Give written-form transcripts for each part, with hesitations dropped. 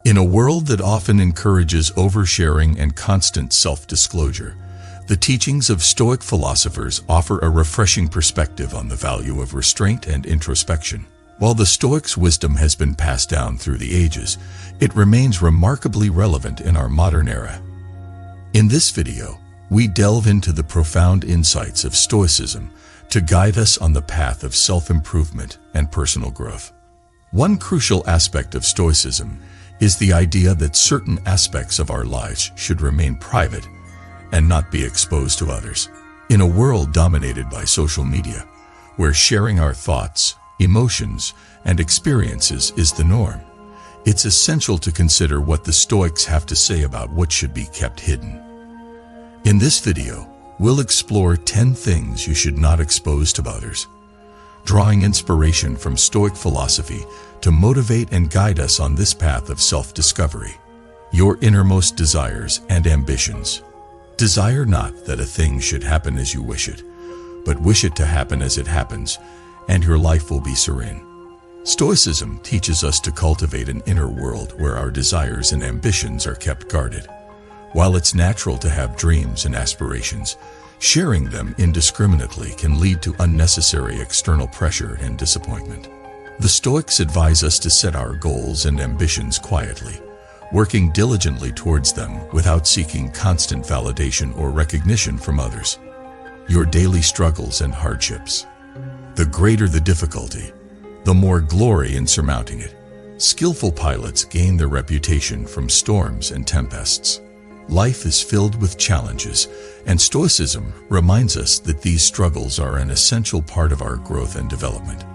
In a world that often encourages oversharing and constant self-disclosure, the teachings of Stoic philosophers offer a refreshing perspective on the value of restraint and introspection. While the Stoics' wisdom has been passed down through the ages, it remains remarkably relevant in our modern era. In this video, we delve into the profound insights of Stoicism to guide us on the path of self-improvement and personal growth. One crucial aspect of Stoicism is the idea that certain aspects of our lives should remain private and not be exposed to others. In a world dominated by social media, where sharing our thoughts, emotions, and experiences is the norm, it's essential to consider what the Stoics have to say about what should be kept hidden. In this video, we'll explore 10 things you should not expose to others, drawing inspiration from Stoic philosophy to motivate and guide us on this path of self-discovery. Your innermost desires and ambitions. Desire not that a thing should happen as you wish it, but wish it to happen as it happens, and your life will be serene. Stoicism teaches us to cultivate an inner world where our desires and ambitions are kept guarded. While it's natural to have dreams and aspirations, sharing them indiscriminately can lead to unnecessary external pressure and disappointment. The Stoics advise us to set our goals and ambitions quietly, working diligently towards them without seeking constant validation or recognition from others. Your daily struggles and hardships. The greater the difficulty, the more glory in surmounting it. Skillful pilots gain their reputation from storms and tempests. Life is filled with challenges, and Stoicism reminds us that these struggles are an essential part of our growth and development.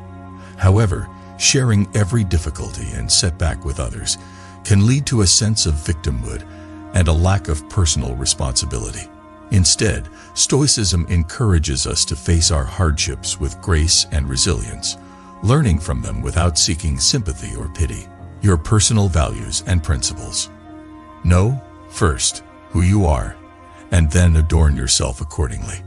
However, sharing every difficulty and setback with others can lead to a sense of victimhood and a lack of personal responsibility. Instead, Stoicism encourages us to face our hardships with grace and resilience, learning from them without seeking sympathy or pity. Your personal values and principles. Know, first, who you are, and then adorn yourself accordingly.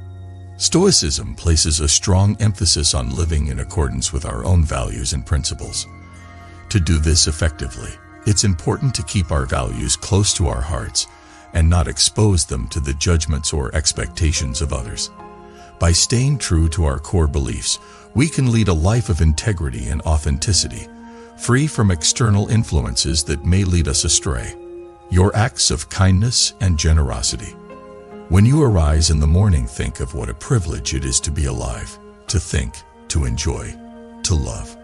Stoicism places a strong emphasis on living in accordance with our own values and principles. To do this effectively, it's important to keep our values close to our hearts and not expose them to the judgments or expectations of others. By staying true to our core beliefs, we can lead a life of integrity and authenticity, free from external influences that may lead us astray. Your acts of kindness and generosity. When you arise in the morning, think of what a privilege it is to be alive, to think, to enjoy, to love.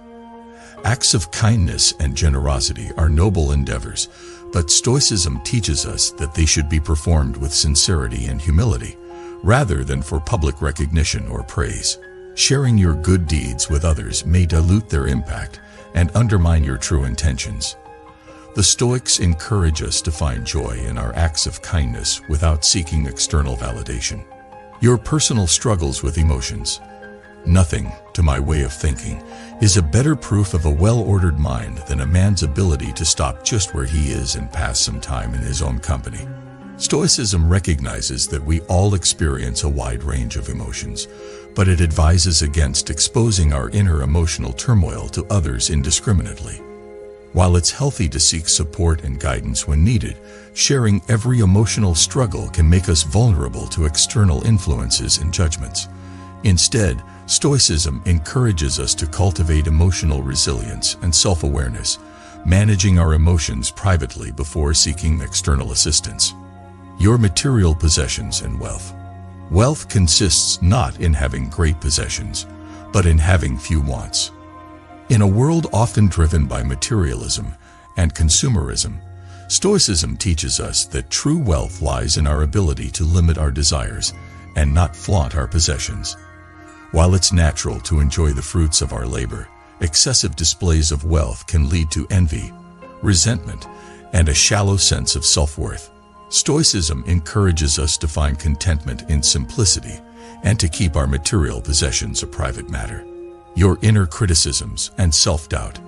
Acts of kindness and generosity are noble endeavors, but Stoicism teaches us that they should be performed with sincerity and humility, rather than for public recognition or praise. Sharing your good deeds with others may dilute their impact and undermine your true intentions. The Stoics encourage us to find joy in our acts of kindness without seeking external validation. Your personal struggles with emotions. Nothing, to my way of thinking, is a better proof of a well-ordered mind than a man's ability to stop just where he is and pass some time in his own company. Stoicism recognizes that we all experience a wide range of emotions, but it advises against exposing our inner emotional turmoil to others indiscriminately. While it's healthy to seek support and guidance when needed, sharing every emotional struggle can make us vulnerable to external influences and judgments. Instead, Stoicism encourages us to cultivate emotional resilience and self-awareness, managing our emotions privately before seeking external assistance. Your material possessions and wealth. Wealth consists not in having great possessions, but in having few wants. In a world often driven by materialism and consumerism, Stoicism teaches us that true wealth lies in our ability to limit our desires and not flaunt our possessions. While it's natural to enjoy the fruits of our labor, excessive displays of wealth can lead to envy, resentment, and a shallow sense of self-worth. Stoicism encourages us to find contentment in simplicity and to keep our material possessions a private matter. Your inner criticisms and self-doubt.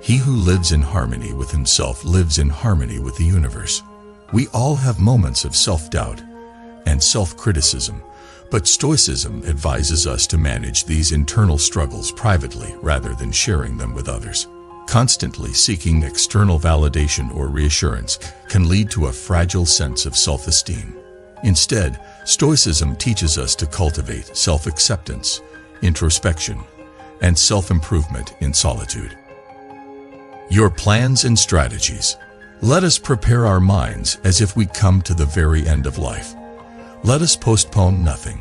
He who lives in harmony with himself lives in harmony with the universe. We all have moments of self-doubt and self-criticism, but Stoicism advises us to manage these internal struggles privately rather than sharing them with others. Constantly seeking external validation or reassurance can lead to a fragile sense of self-esteem. Instead, Stoicism teaches us to cultivate self-acceptance, introspection, and self-improvement in solitude. Your plans and strategies. Let us prepare our minds as if we come to the very end of life. Let us postpone nothing.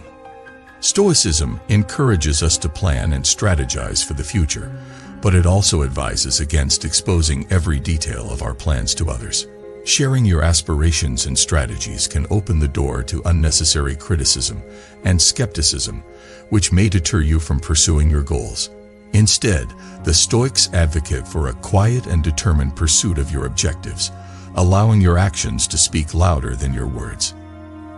Stoicism encourages us to plan and strategize for the future, but it also advises against exposing every detail of our plans to others. Sharing your aspirations and strategies can open the door to unnecessary criticism and skepticism, which may deter you from pursuing your goals. Instead, the Stoics advocate for a quiet and determined pursuit of your objectives, allowing your actions to speak louder than your words.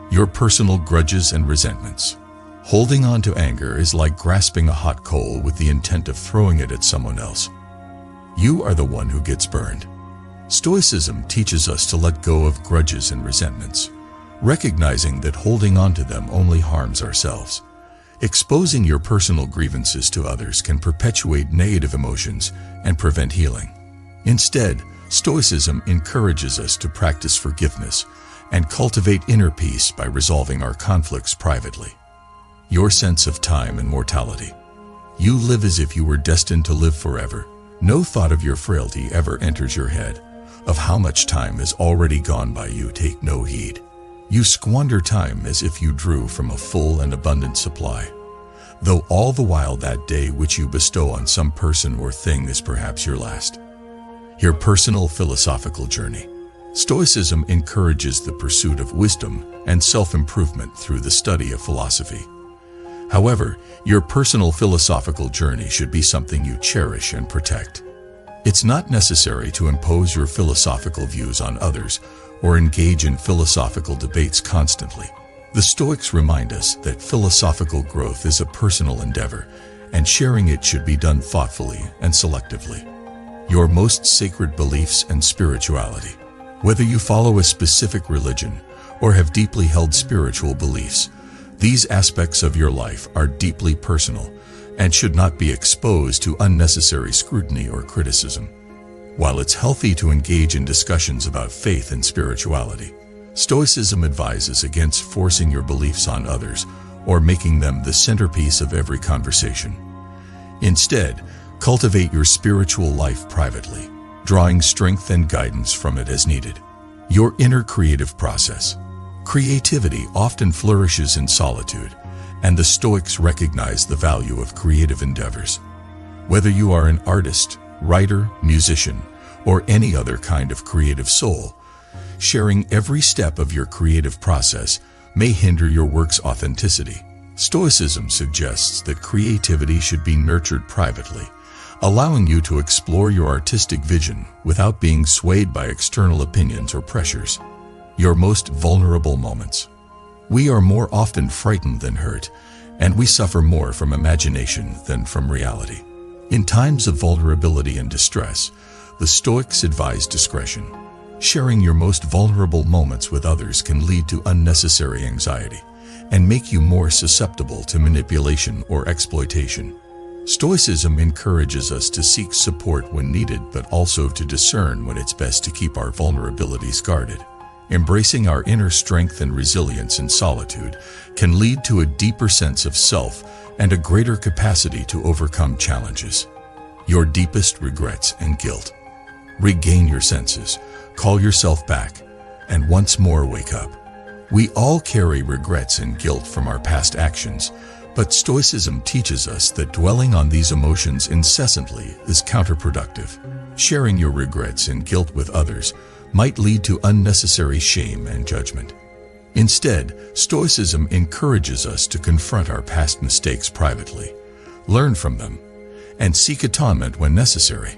Your personal grudges and resentments. Holding on to anger is like grasping a hot coal with the intent of throwing it at someone else. You are the one who gets burned. Stoicism teaches us to let go of grudges and resentments, recognizing that holding on to them only harms ourselves. Exposing your personal grievances to others can perpetuate negative emotions and prevent healing. Instead, Stoicism encourages us to practice forgiveness and cultivate inner peace by resolving our conflicts privately. Your sense of time and mortality. You live as if you were destined to live forever. No thought of your frailty ever enters your head. Of how much time has already gone by you, take no heed. You squander time as if you drew from a full and abundant supply, though all the while that day which you bestow on some person or thing is perhaps your last. Your personal philosophical journey. Stoicism encourages the pursuit of wisdom and self-improvement through the study of philosophy. However, your personal philosophical journey should be something you cherish and protect. It's not necessary to impose your philosophical views on others or engage in philosophical debates constantly. The Stoics remind us that philosophical growth is a personal endeavor, and sharing it should be done thoughtfully and selectively. Your most sacred beliefs and spirituality. Whether you follow a specific religion or have deeply held spiritual beliefs, these aspects of your life are deeply personal and should not be exposed to unnecessary scrutiny or criticism. While it's healthy to engage in discussions about faith and spirituality, Stoicism advises against forcing your beliefs on others or making them the centerpiece of every conversation. Instead, cultivate your spiritual life privately, drawing strength and guidance from it as needed. Your inner creative process. Creativity often flourishes in solitude, and the Stoics recognize the value of creative endeavors. Whether you are an artist, writer, musician, or any other kind of creative soul, sharing every step of your creative process may hinder your work's authenticity. Stoicism suggests that creativity should be nurtured privately, allowing you to explore your artistic vision without being swayed by external opinions or pressures. Your most vulnerable moments. We are more often frightened than hurt, and we suffer more from imagination than from reality. In times of vulnerability and distress, the Stoics advise discretion. Sharing your most vulnerable moments with others can lead to unnecessary anxiety and make you more susceptible to manipulation or exploitation. Stoicism encourages us to seek support when needed, but also to discern when it's best to keep our vulnerabilities guarded. Embracing our inner strength and resilience in solitude can lead to a deeper sense of self and a greater capacity to overcome challenges. Your deepest regrets and guilt. Regain your senses, call yourself back, and once more wake up. We all carry regrets and guilt from our past actions, but Stoicism teaches us that dwelling on these emotions incessantly is counterproductive. Sharing your regrets and guilt with others might lead to unnecessary shame and judgment. Instead, Stoicism encourages us to confront our past mistakes privately, learn from them, and seek atonement when necessary.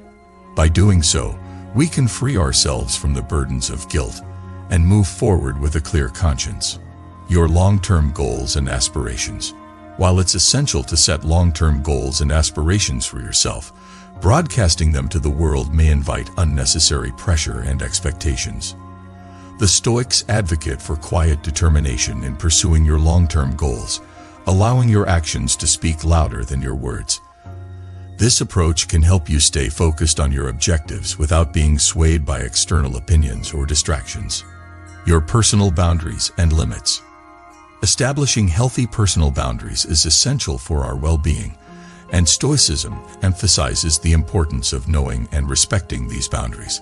By doing so, we can free ourselves from the burdens of guilt and move forward with a clear conscience. Your long-term goals and aspirations. While it's essential to set long-term goals and aspirations for yourself, broadcasting them to the world may invite unnecessary pressure and expectations. The Stoics advocate for quiet determination in pursuing your long-term goals, allowing your actions to speak louder than your words. This approach can help you stay focused on your objectives without being swayed by external opinions or distractions. Your personal boundaries and limits. Establishing healthy personal boundaries is essential for our well-being, and Stoicism emphasizes the importance of knowing and respecting these boundaries.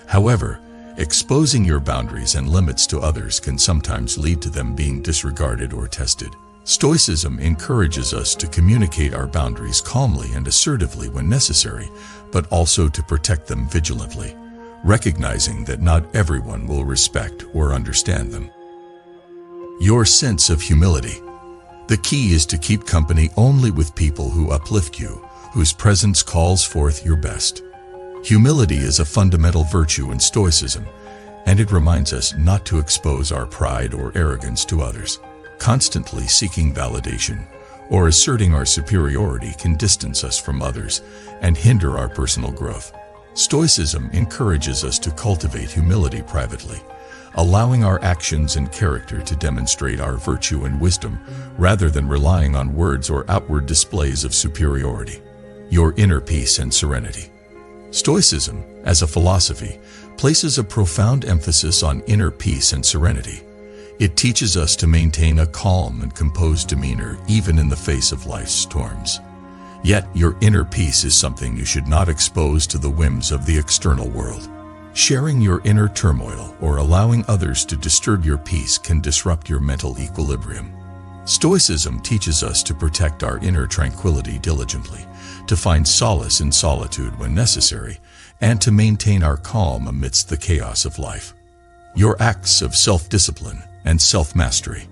However, exposing your boundaries and limits to others can sometimes lead to them being disregarded or tested. Stoicism encourages us to communicate our boundaries calmly and assertively when necessary, but also to protect them vigilantly, recognizing that not everyone will respect or understand them. Your sense of humility. The key is to keep company only with people who uplift you, whose presence calls forth your best. Humility is a fundamental virtue in Stoicism, and it reminds us not to expose our pride or arrogance to others. Constantly seeking validation or asserting our superiority can distance us from others and hinder our personal growth. Stoicism encourages us to cultivate humility privately, allowing our actions and character to demonstrate our virtue and wisdom rather than relying on words or outward displays of superiority. Your inner peace and serenity. Stoicism, as a philosophy, places a profound emphasis on inner peace and serenity. It teaches us to maintain a calm and composed demeanor even in the face of life's storms. Yet, your inner peace is something you should not expose to the whims of the external world. Sharing your inner turmoil or allowing others to disturb your peace can disrupt your mental equilibrium. Stoicism teaches us to protect our inner tranquility diligently, to find solace in solitude when necessary, and to maintain our calm amidst the chaos of life. Your acts of self-discipline and self-mastery.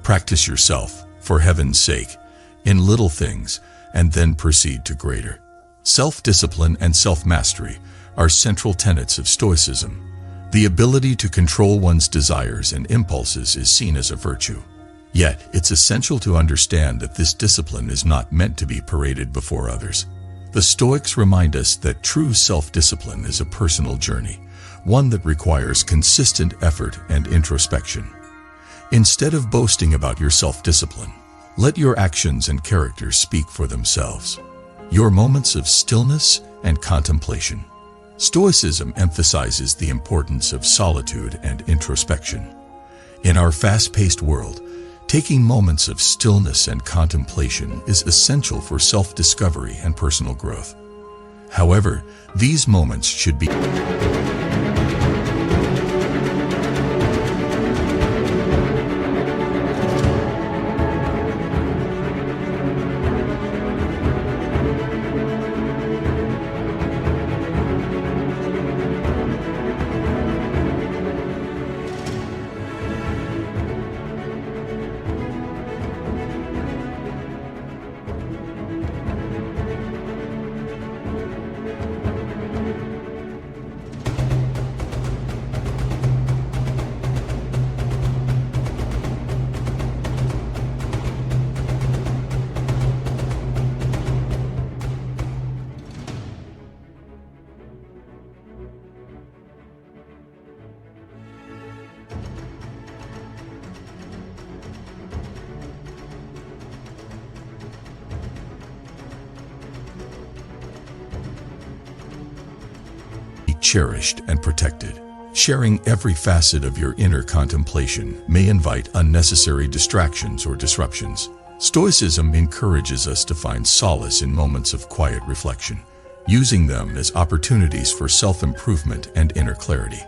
Practice yourself, for heaven's sake, in little things, and then proceed to greater. Self-discipline and self-mastery are central tenets of Stoicism. The ability to control one's desires and impulses is seen as a virtue. Yet, it's essential to understand that this discipline is not meant to be paraded before others. The Stoics remind us that true self-discipline is a personal journey, one that requires consistent effort and introspection. Instead of boasting about your self-discipline, let your actions and character speak for themselves. Your moments of stillness and contemplation. Stoicism emphasizes the importance of solitude and introspection. In our fast-paced world, taking moments of stillness and contemplation is essential for self-discovery and personal growth. However, these moments should be cherished and protected. Sharing every facet of your inner contemplation may invite unnecessary distractions or disruptions. Stoicism encourages us to find solace in moments of quiet reflection, using them as opportunities for self-improvement and inner clarity.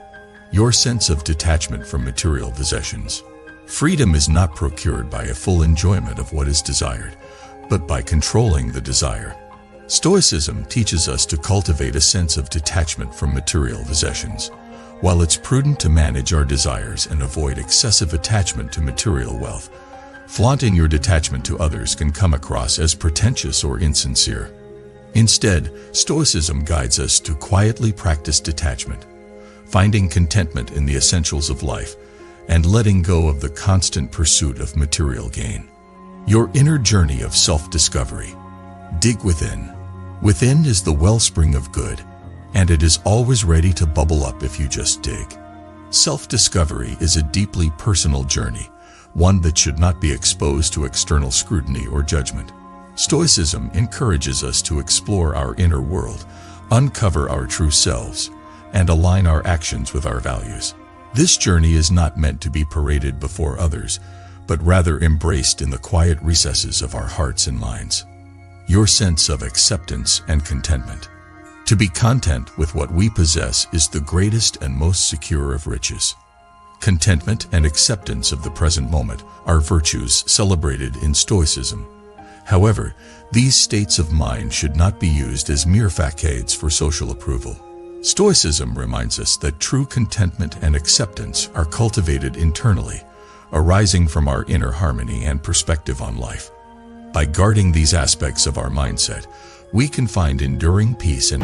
Your sense of detachment from material possessions. Freedom is not procured by a full enjoyment of what is desired, but by controlling the desire. Stoicism teaches us to cultivate a sense of detachment from material possessions. While it's prudent to manage our desires and avoid excessive attachment to material wealth, flaunting your detachment to others can come across as pretentious or insincere. Instead, Stoicism guides us to quietly practice detachment, finding contentment in the essentials of life, and letting go of the constant pursuit of material gain. Your inner journey of self-discovery. Dig within. Within is the wellspring of good, and it is always ready to bubble up if you just dig. Self-discovery is a deeply personal journey, one that should not be exposed to external scrutiny or judgment. Stoicism encourages us to explore our inner world, uncover our true selves, and align our actions with our values. This journey is not meant to be paraded before others, but rather embraced in the quiet recesses of our hearts and minds. Your sense of acceptance and contentment. To be content with what we possess is the greatest and most secure of riches. Contentment and acceptance of the present moment are virtues celebrated in Stoicism. However, these states of mind should not be used as mere facades for social approval. Stoicism reminds us that true contentment and acceptance are cultivated internally, arising from our inner harmony and perspective on life. By guarding these aspects of our mindset, we can find enduring peace and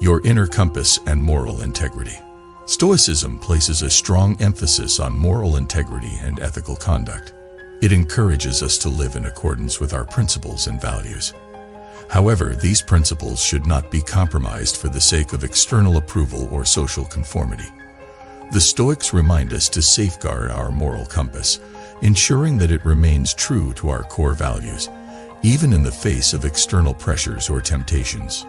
your inner compass and moral integrity. Stoicism places a strong emphasis on moral integrity and ethical conduct. It encourages us to live in accordance with our principles and values. However, these principles should not be compromised for the sake of external approval or social conformity. The Stoics remind us to safeguard our moral compass, ensuring that it remains true to our core values, even in the face of external pressures or temptations.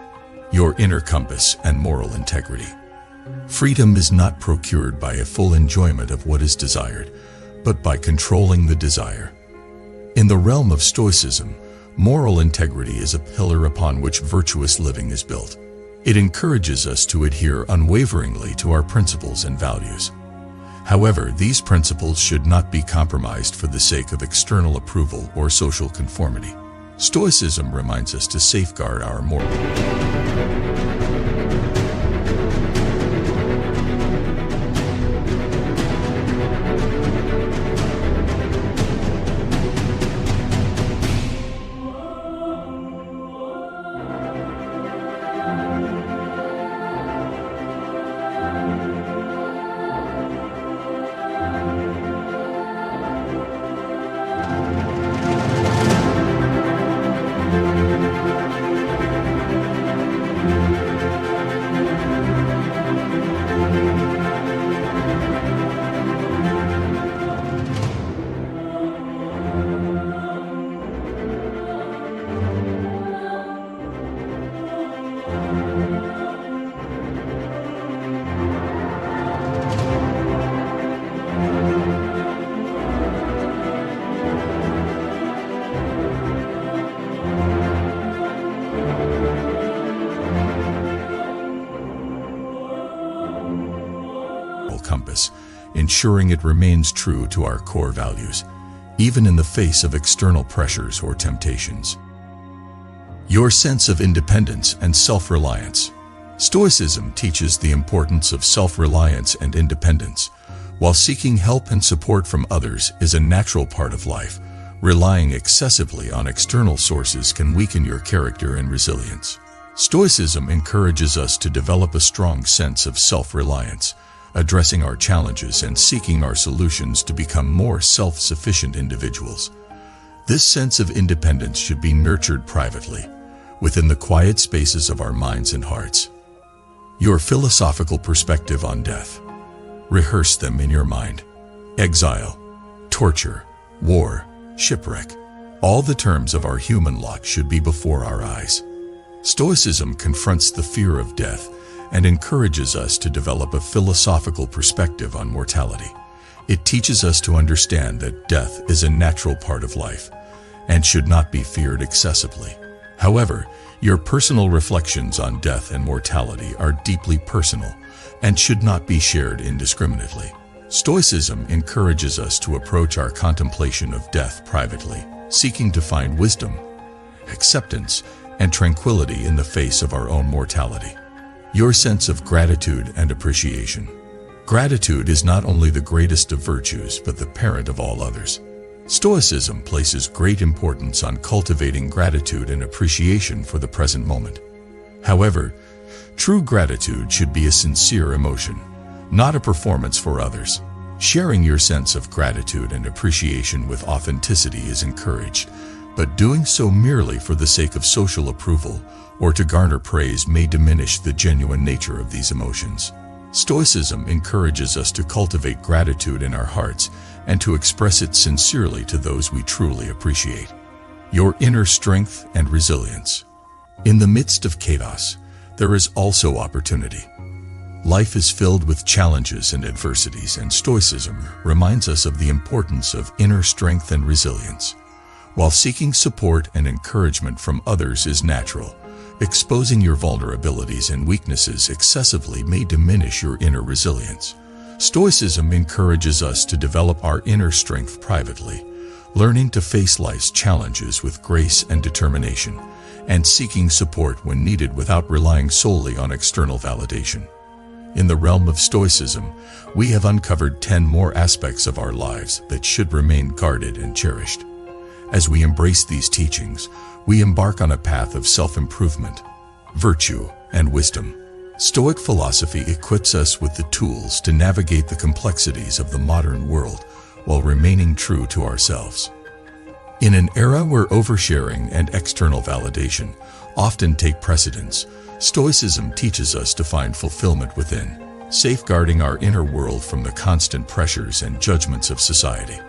Your inner compass and moral integrity. Freedom is not procured by a full enjoyment of what is desired, but by controlling the desire. In the realm of Stoicism, moral integrity is a pillar upon which virtuous living is built. It encourages us to adhere unwaveringly to our principles and values. However, these principles should not be compromised for the sake of external approval or social conformity. Stoicism reminds us to safeguard our moral compass, ensuring it remains true to our core values, even in the face of external pressures or temptations. Your sense of independence and self-reliance. Stoicism teaches the importance of self-reliance and independence. While seeking help and support from others is a natural part of life, relying excessively on external sources can weaken your character and resilience. Stoicism encourages us to develop a strong sense of self-reliance, addressing our challenges and seeking our solutions to become more self-sufficient individuals. This sense of independence should be nurtured privately, within the quiet spaces of our minds and hearts. Your philosophical perspective on death. Rehearse them in your mind. Exile, torture, war, shipwreck. All the terms of our human lot should be before our eyes. Stoicism confronts the fear of death and encourages us to develop a philosophical perspective on mortality. It teaches us to understand that death is a natural part of life, and should not be feared excessively. However, your personal reflections on death and mortality are deeply personal and should not be shared indiscriminately. Stoicism encourages us to approach our contemplation of death privately, seeking to find wisdom, acceptance, and tranquility in the face of our own mortality. Your sense of gratitude and appreciation. Gratitude is not only the greatest of virtues, but the parent of all others. Stoicism places great importance on cultivating gratitude and appreciation for the present moment. However, true gratitude should be a sincere emotion, not a performance for others. Sharing your sense of gratitude and appreciation with authenticity is encouraged, but doing so merely for the sake of social approval or to garner praise may diminish the genuine nature of these emotions. Stoicism encourages us to cultivate gratitude in our hearts and to express it sincerely to those we truly appreciate. Your inner strength and resilience. In the midst of chaos, there is also opportunity. Life is filled with challenges and adversities, and Stoicism reminds us of the importance of inner strength and resilience. While seeking support and encouragement from others is natural, exposing your vulnerabilities and weaknesses excessively may diminish your inner resilience. Stoicism encourages us to develop our inner strength privately, learning to face life's challenges with grace and determination, and seeking support when needed without relying solely on external validation. In the realm of Stoicism, we have uncovered 10 more aspects of our lives that should remain guarded and cherished. As we embrace these teachings, we embark on a path of self-improvement, virtue, and wisdom. Stoic philosophy equips us with the tools to navigate the complexities of the modern world while remaining true to ourselves. In an era where oversharing and external validation often take precedence, Stoicism teaches us to find fulfillment within, safeguarding our inner world from the constant pressures and judgments of society.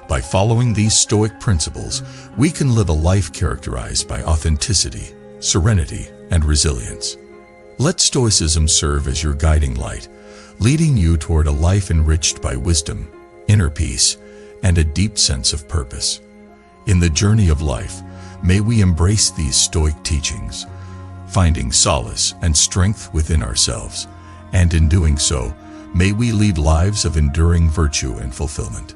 By following these Stoic principles, we can live a life characterized by authenticity, serenity, and resilience. Let Stoicism serve as your guiding light, leading you toward a life enriched by wisdom, inner peace, and a deep sense of purpose. In the journey of life, may we embrace these Stoic teachings, finding solace and strength within ourselves, and in doing so, may we lead lives of enduring virtue and fulfillment.